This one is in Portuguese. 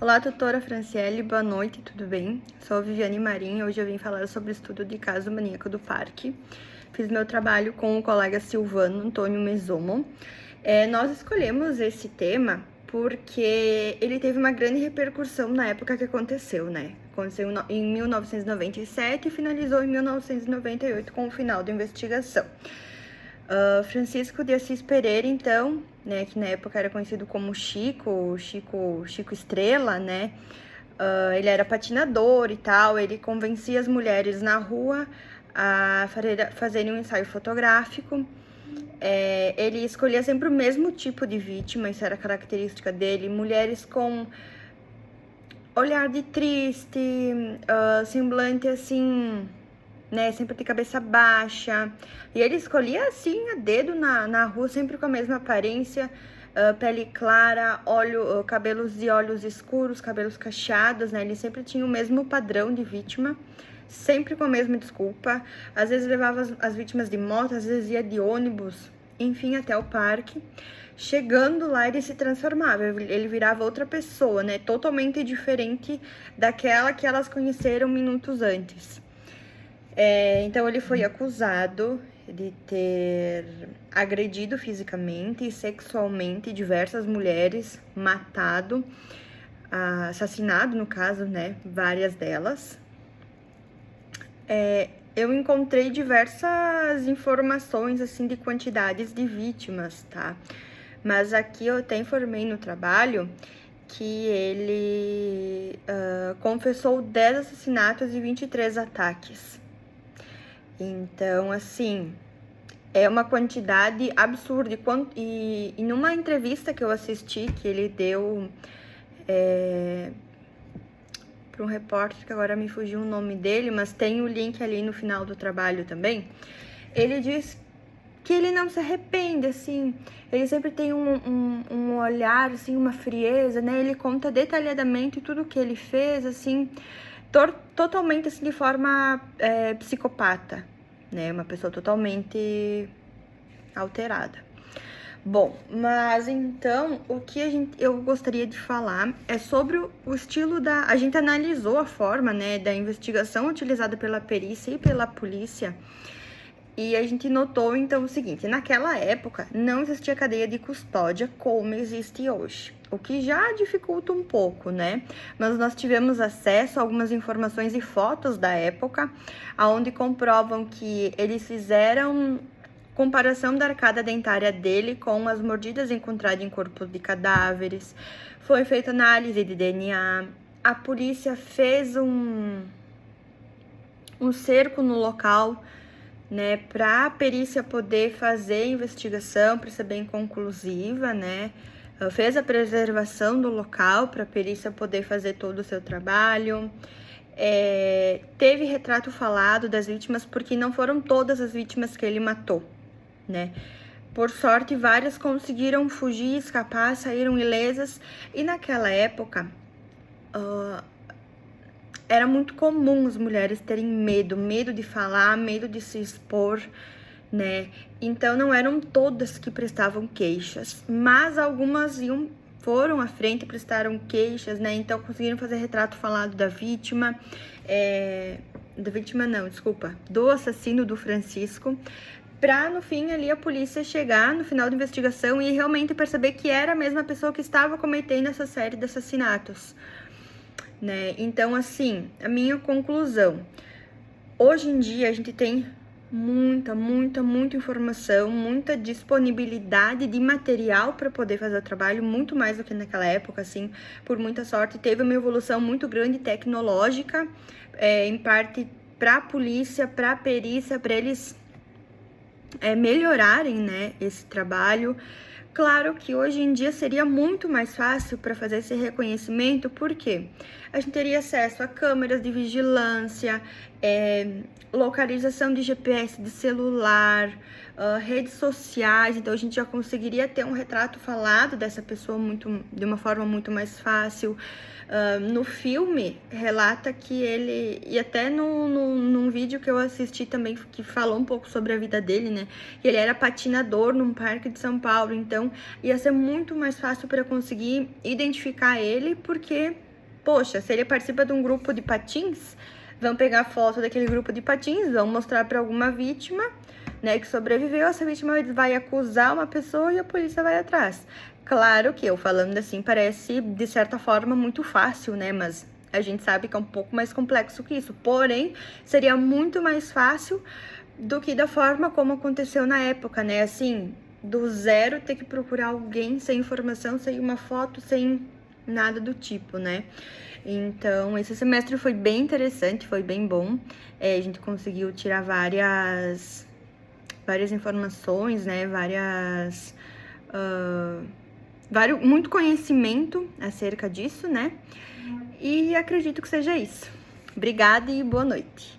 Olá, tutora Franciele, boa noite, tudo bem? Sou Viviane Marinho, hoje eu vim falar sobre o estudo de caso maníaco do parque. Fiz meu trabalho com o colega Silvano Antônio Mesomo. Nós escolhemos esse tema porque ele teve uma grande repercussão na época que aconteceu, né? Aconteceu em 1997 e finalizou em 1998 com o final da investigação. Francisco de Assis Pereira, então, né, que na época era conhecido como Chico Estrela, né, ele era patinador e tal, ele convencia as mulheres na rua a fazerem um ensaio fotográfico. Ele escolhia sempre o mesmo tipo de vítima, isso era característica dele, mulheres com olhar de triste, semblante assim, né, sempre de cabeça baixa, e ele escolhia assim a dedo na rua, sempre com a mesma aparência, pele clara, cabelos de olhos escuros, cabelos cacheados, né, ele sempre tinha o mesmo padrão de vítima, sempre com a mesma desculpa, às vezes levava as vítimas de moto, às vezes ia de ônibus, enfim, até o parque. Chegando lá, ele se transformava, ele virava outra pessoa, né, totalmente diferente daquela que elas conheceram minutos antes. Então, ele foi acusado de ter agredido fisicamente e sexualmente diversas mulheres, matado, assassinado, no caso, né, várias delas. Eu encontrei diversas informações, assim, de quantidades de vítimas, tá? Mas aqui eu até informei no trabalho que ele confessou 10 assassinatos e 23 ataques. Então, assim, é uma quantidade absurda. E numa entrevista que eu assisti, que ele deu para um repórter, que agora me fugiu o nome dele, mas tem o link ali no final do trabalho também, ele diz que ele não se arrepende, assim, ele sempre tem um olhar, assim, uma frieza, né? Ele conta detalhadamente tudo que ele fez, assim, totalmente assim, de forma psicopata, né? Uma pessoa totalmente alterada. Bom, mas então, o que eu gostaria de falar é sobre o estilo da... A gente analisou a forma, né, da investigação utilizada pela perícia e pela polícia, e a gente notou, então, o seguinte, naquela época não existia cadeia de custódia como existe hoje, o que já dificulta um pouco, né? Mas nós tivemos acesso a algumas informações e fotos da época, onde comprovam que eles fizeram comparação da arcada dentária dele com as mordidas encontradas em corpos de cadáveres, foi feita análise de DNA, a polícia fez um cerco no local, né, para a perícia poder fazer a investigação, para ser bem conclusiva, né, fez a preservação do local para a perícia poder fazer todo o seu trabalho, teve retrato falado das vítimas, porque não foram todas as vítimas que ele matou, né, por sorte várias conseguiram fugir, escapar, saíram ilesas, e naquela época, era muito comum as mulheres terem medo de falar, medo de se expor, né? Então, não eram todas que prestavam queixas, mas algumas foram à frente e prestaram queixas, né? Então, conseguiram fazer retrato falado da vítima, do assassino do Francisco, para no fim ali a polícia chegar no final da investigação e realmente perceber que era a mesma pessoa que estava cometendo essa série de assassinatos, né? Então, assim, a minha conclusão, hoje em dia a gente tem muita informação, muita disponibilidade de material para poder fazer o trabalho, muito mais do que naquela época, assim, por muita sorte, teve uma evolução muito grande tecnológica, em parte para a polícia, para a perícia, para eles melhorarem, né, esse trabalho. Claro que hoje em dia seria muito mais fácil para fazer esse reconhecimento, porque a gente teria acesso a câmeras de vigilância, localização de GPS de celular, redes sociais, então a gente já conseguiria ter um retrato falado dessa pessoa de uma forma muito mais fácil. No filme, relata que ele, e até num vídeo que eu assisti também, que falou um pouco sobre a vida dele, né, que ele era patinador num parque de São Paulo, então ia ser muito mais fácil para conseguir identificar ele, porque poxa, se ele participa de um grupo de patins, vão pegar foto daquele grupo de patins, vão mostrar para alguma vítima, né, que sobreviveu, essa vítima vai acusar uma pessoa e a polícia vai atrás. Claro que eu falando assim parece, de certa forma, muito fácil, né, mas a gente sabe que é um pouco mais complexo que isso. Porém, seria muito mais fácil do que da forma como aconteceu na época, né, assim, do zero ter que procurar alguém sem informação, sem uma foto, sem nada do tipo, né. Então, esse semestre foi bem interessante, foi bem bom. A gente conseguiu tirar várias informações, né? Muito conhecimento acerca disso, né? E acredito que seja isso. Obrigada e boa noite.